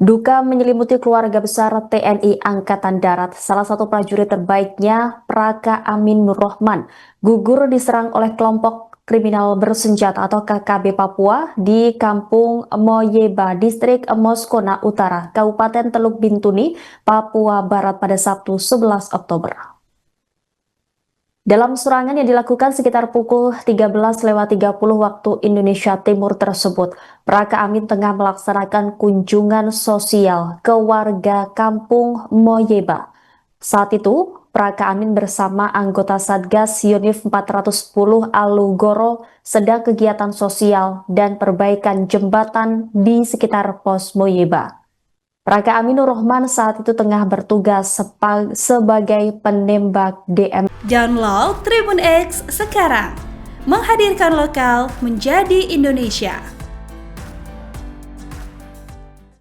Duka menyelimuti keluarga besar TNI Angkatan Darat. Salah satu prajurit terbaiknya, Praka Amin Nur Rohman, gugur diserang oleh kelompok kriminal bersenjata atau KKB Papua di Kampung Moyeba, Distrik Moskona Utara, Kabupaten Teluk Bintuni, Papua Barat pada Sabtu 11 Oktober. Dalam serangan yang dilakukan sekitar pukul 13.30 waktu Indonesia Timur tersebut, Praka Amin tengah melaksanakan kunjungan sosial ke warga Kampung Moyeba. Saat itu, Praka Amin bersama anggota Satgas Yunif 410 Alugoro sedang kegiatan sosial dan perbaikan jembatan di sekitar pos Moyeba. Praka Amin Nur Rohman saat itu tengah bertugas sebagai penembak DM. Download Tribun X sekarang, menghadirkan lokal menjadi Indonesia.